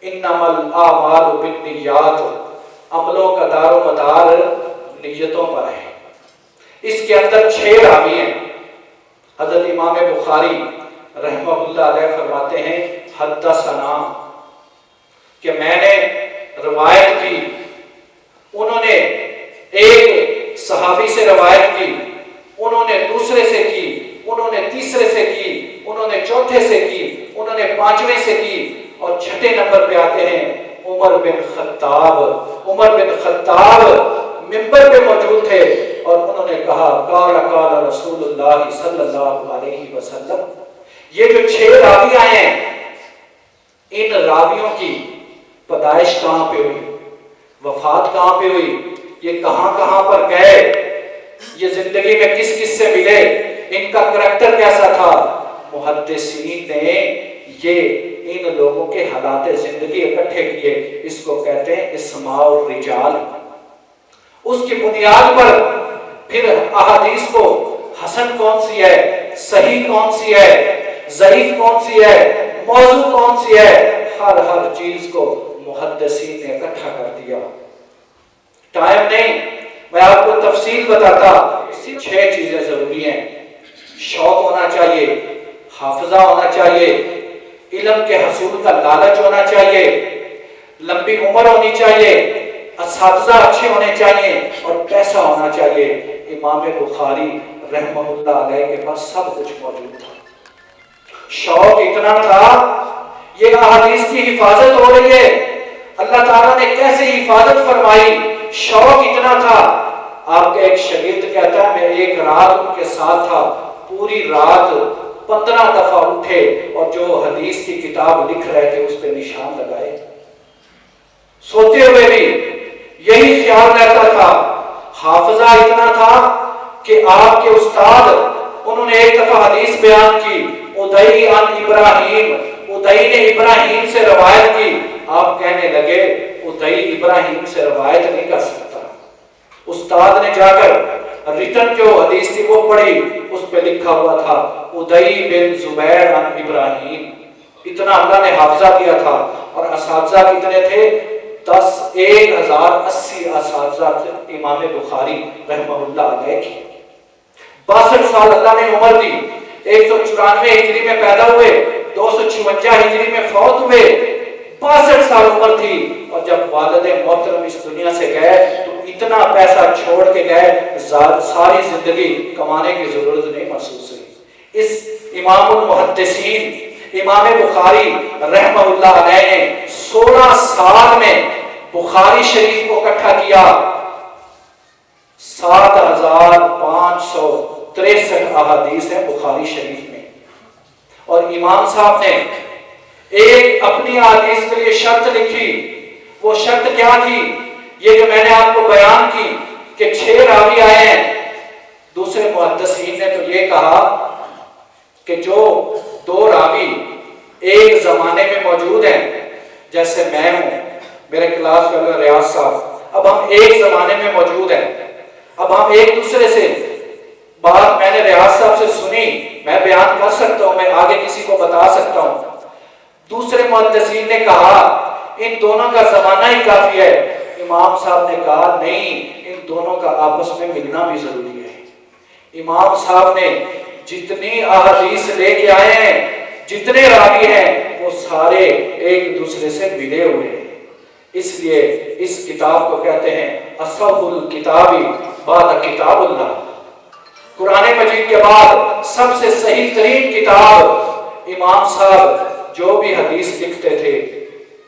انما الاعمال بالنیات، عملوں کا دار و مدار نیتوں پر ہے، اس کے اندر 6 راوی ہیں۔ حضرت امام بخاری رحمہ اللہ علیہ فرماتے ہیں حدثنا، کہ میں نے روایت کی، انہوں نے ایک صحابی سے روایت کی، انہوں نے دوسرے سے کی، انہوں نے تیسرے سے کی، انہوں نے چوتھے سے کی، انہوں نے 5ویں سے کی، اور 6 نمبر پہ آتے ہیں عمر بن خطاب۔ عمر بن خطاب منبر پہ موجود تھے اور انہوں نے کہا قال قال رسول اللہ صلی اللہ علیہ وسلم۔ یہ جو 6 راوی آئے ہیں، ان راویوں کی پیدائش کہاں پہ ہوئی، وفات کہاں پہ ہوئی، یہ کہاں کہاں پر گئے، یہ زندگی میں کس کس سے ملے، ان کا کریکٹر کیسا تھا، محدثین نے یہ ان لوگوں کے حالات زندگی اکٹھے کیے۔ اس کو کہتے ہیں اسماء الرجال۔ اس کی بنیاد پر پھر احادیث کو حسن کون سی ہے، صحیح کون سی ہے، ضعیف کون سی ہے، موضوع کون سی ہے، ہر چیز کو محدثین نے اکٹھا کر دیا۔ ٹائم نہیں، میں آپ کو تفصیل بتاتا، 6 چیزیں ضروری ہیں۔ شوق ہونا چاہیے، حافظہ ہونا چاہیے، علم کے حصول کا لالچ ہونا چاہیے، لمبی عمر ہونی چاہیے، اساتذہ اچھے ہونے چاہیے اور پیسہ ہونا چاہیے۔ امام بخاری رحمہ اللہ علیہ کے پاس سب کچھ موجود تھا۔ شوق اتنا تھا، یہ احادیث کی حفاظت ہو رہی ہے، اللہ تعالیٰ نے کیسے حفاظت فرمائی، شوق اتنا تھا۔ آپ کا ایک شاگرد کہتا ہے میں ایک رات ان کے ساتھ تھا، پوری رات 15 دفعہ اٹھے اور جو حدیث کی کتاب لکھ رہے تھے اس پہ نشان لگائے، سوتے ہوئے بھی یہی خیال رہتا تھا۔ حافظہ اتنا تھا کہ آپ کے استاد انہوں نے ایک دفعہ حدیث بیان کی، ادئی عن ابراہیم، ادئی نے ابراہیم سے روایت کی، آپ کہنے لگے ادئی ابراہیم سے روایت نہیں کر سکتا۔ استاد نے جا کر ریٹن جو حدیث تھی وہ پڑھی، اس پہ لکھا ہوا تھا ادئی بن زبیر عن ابراہیم۔ اتنا اللہ نے حافظہ دیا تھا، اور اساتذہ کتنے تھے؟ 10,080 اساتذہ تھے امام بخاری رحمہ اللہ علیہ کی۔ 62 سال اللہ نے عمر دی، 194 ہجری میں پیدا ہوئے، 256 ہجری میں فوت ہوئے، 62 سال عمر تھی۔ اور جب والد محترم اس دنیا سے گئے تو اتنا پیسہ چھوڑ کے گئے، ساری زندگی کمانے کی ضرورت نہیں محسوس ہوئی۔ اس امام المحدثین امام بخاری رحمہ اللہ علیہ نے 16 سال میں بخاری شریف کو اکٹھا کیا، 7,563 احادیث ہیں بخاری شریف میں۔ اور امام صاحب نے ایک اپنی احادیث کے لیے شرط لکھی، وہ شرط کیا تھی؟ یہ جو میں نے آپ کو بیان کی کہ 6 راوی آئے ہیں، دوسرے محدثین نے تو یہ کہا کہ جو 2 راوی ایک زمانے میں موجود ہیں، جیسے میں ہوں، میرے کلاس فیلو ریاض صاحب، اب ہم ایک زمانے میں موجود ہیں، اب ہم ایک دوسرے سے بات میں نے ریاض صاحب سے سنی، میں بیان کر سکتا ہوں، میں آگے کسی کو بتا سکتا ہوں۔ دوسرے محدثین نے کہا ان دونوں کا زمانہ ہی کافی ہے۔ امام صاحب نے کہا نہیں، ان دونوں کا آپس میں ملنا بھی ضروری ہے۔ امام صاحب نے جتنی احادیث لے کے آئے ہیں، جتنے راوی ہیں، وہ سارے ایک دوسرے سے ملے ہوئے ہیں۔ اس لیے اس کتاب کو کہتے ہیں اصح الکتاب بعد کتاب اللہ، قرآن مجید کے بعد سب سے صحیح ترین کتاب۔ امام صاحب جو بھی حدیث لکھتے تھے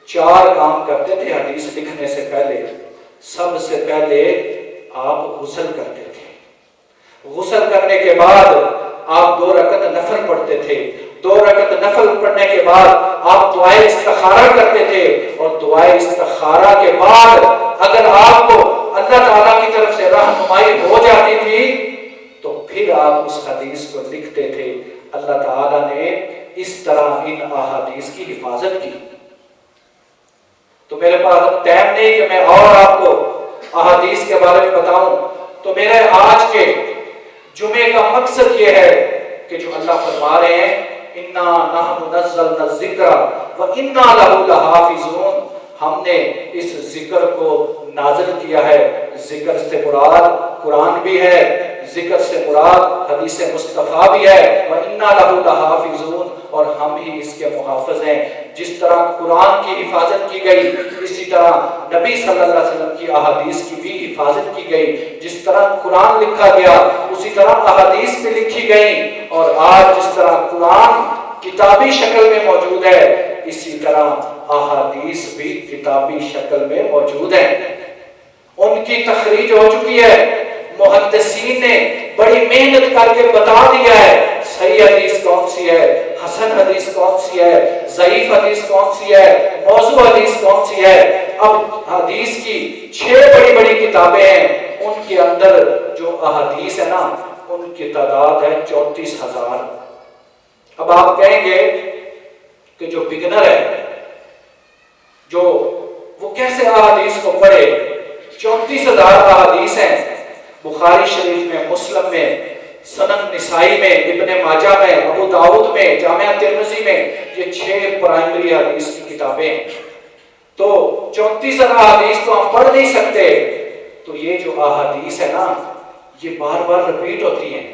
4 کام کرتے تھے حدیث لکھنے سے پہلے۔ سب سے پہلے آپ غسل کرتے تھے، غسل کرنے کے بعد آپ 2 رکعت نفل پڑھتے تھے، 2 رکعت نفل پڑھنے کے بعد آپ دعائے استخارہ کرتے تھے، اور دعائے استخارہ کے بعد اگر آپ کو اللہ تعالیٰ کی طرف سے رہنمائی ہو جاتی تھی تو پھر آپ اس حدیث کو لکھتے تھے۔ اللہ تعالیٰ نے اس طرح ان احادیث کی حفاظت کی۔ تو میرے پاس ٹائم نہیں کہ میں اور آپ کو احادیث کے بارے میں بتاؤں، تو میرے آج کے جمعے کا مقصد یہ ہے کہ جو اللہ فرما رہے ہیں اِنَّا نَحْنُ نَزَّلْنَا الذِّكْرَ وَإِنَّا لَهُ لَحَافِظُونَ، ہم نے اس ذکر کو نازل کیا ہے۔ ذکر سے مراد قرآن بھی ہے، ذکر سے مراد حدیث مصطفیٰ بھی ہے، وَإِنَّا لَهُ لَحَافِظُونَ، اور ہم ہی اس کے محافظ ہیں۔ جس طرح قرآن کی حفاظت کی گئی، اسی طرح نبی صلی اللہ علیہ وسلم کی احادیث کی بھی حفاظت کی گئی۔ جس طرح قرآن لکھا گیا اسی طرح احادیث بھی لکھی گئی، اور آج جس طرح قرآن کتابی شکل میں موجود ہے، اسی طرح احادیث بھی کتابی شکل میں موجود ہیں۔ ان کی تخریج ہو چکی ہے، محدثین نے بڑی محنت کر کے بتا دیا ہے صحیح حدیث کون سی ہے، حسن حدیث کون سی ہے، ضعیف حدیث کون سی ہے، موضوع حدیث کون سی ہے۔ اب حدیث کی 6 بڑی بڑی کتابیں ہیں، ان کے اندر جو احادیث ہے نا ان کی تعداد ہے 34,000۔ اب آپ کہیں گے کہ جو بگنر ہے جو وہ کیسے احادیث کو پڑھے؟ 34,000 احادیث ہیں، بخاری شریف میں، مسلم میں، سنن نسائی میں، ابن ماجہ میں، ابو داؤد میں، جامعہ ترمذی میں، یہ 6 پرائمری حدیث کی کتابیں ہیں۔ تو 34 احادیث تو ہم پڑھ نہیں سکتے، تو یہ جو احادیث ہے نا یہ بار بار رپیٹ ہوتی ہیں۔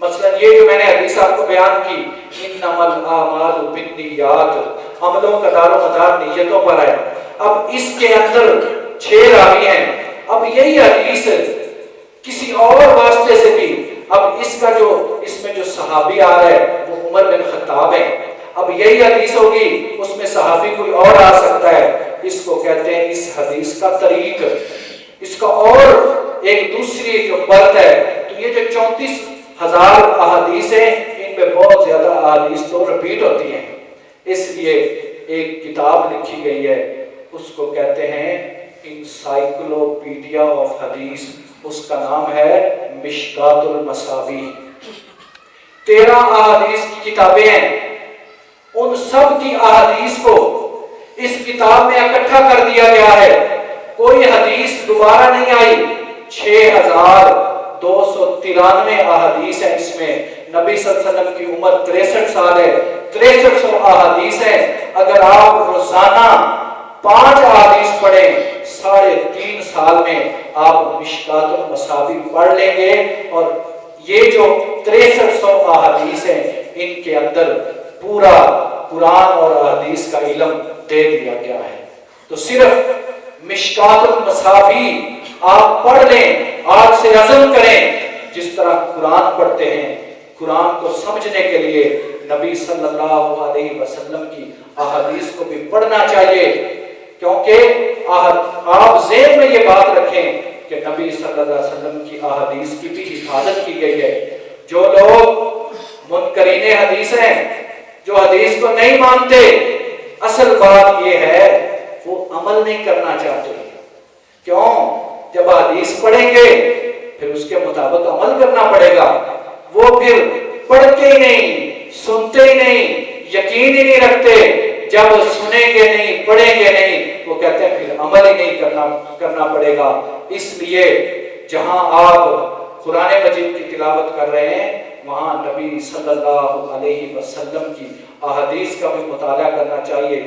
مثلا یہ جو میں نے حدیث آپ کو بیان کی، انما الاعمال بالنیات، عملوں کا دار و مدار نیتوں پر ہے۔ اب اس کے اندر 6 راوی ہیں، اب یہی حدیث کسی اور واسطے سے بھی، اب اس میں جو صحابی آ رہا ہے وہ عمر بن خطاب ہے، اب یہی حدیث ہوگی اس میں صحابی کوئی اور آ سکتا ہے، اس کو کہتے ہیں اس حدیث کا طریق، اس کا اور ایک دوسری جو پرت ہے۔ تو یہ جو 34,000 احادیث ہیں، ان میں بہت زیادہ احادیث تو رپیٹ ہوتی ہیں، اس لیے ایک کتاب لکھی گئی ہے، اس کو کہتے ہیں انسائکلوپیڈیا آف حدیث، اس کا نام ہے مشکات المصابیح۔ 13 احادیث کی کتابیں ہیں، ان سب کی احادیث کو اس کتاب میں اکٹھا کر دیا گیا ہے، کوئی حدیث دوبارہ نہیں آئی۔ 6,293 احادیث ہیں اس میں، نبی صلی اللہ علیہ وسلم کی عمر 63 سال ہے، 6300 احادیث ہیں۔ اگر آپ روزانہ 5 احادیث پڑھیں، 3.5 سال میں آپ مشکات المصابیح پڑھ لیں گے، اور یہ جو 6300 احادیث ہیں ان کے اندر پورا قرآن اور حدیث کا علم دے دیا گیا ہے۔ تو صرف مشکات المصابیح آپ پڑھ لیں، آج سے عزم کریں، جس طرح قرآن پڑھتے ہیں، قرآن کو سمجھنے کے لیے نبی صلی اللہ علیہ وسلم کی احادیث کو بھی پڑھنا چاہیے، کیونکہ آپ ذہن میں یہ بات رکھیں کہ نبی صلی اللہ علیہ وسلم کی احادیث کی بھی حفاظت کی گئی ہے۔ جو لوگ منکرین حدیث ہیں، جو حدیث کو نہیں مانتے، اصل بات یہ ہے وہ عمل نہیں کرنا چاہتے۔ کیوں؟ جب حدیث پڑھیں گے پھر اس کے مطابق عمل کرنا پڑے گا، وہ پھر پڑھتے ہی نہیں، سنتے ہی نہیں، یقین ہی نہیں رکھتے، جب سنیں گے نہیں، پڑھیں گے نہیں، وہ کہتے ہیں پھر عمل ہی نہیں کرنا پڑے گا۔ اس لیے جہاں آپ قرآن مجید کی تلاوت کر رہے ہیں، وہاں نبی صلی اللہ علیہ وسلم کی احادیث کا بھی مطالعہ کرنا چاہیے۔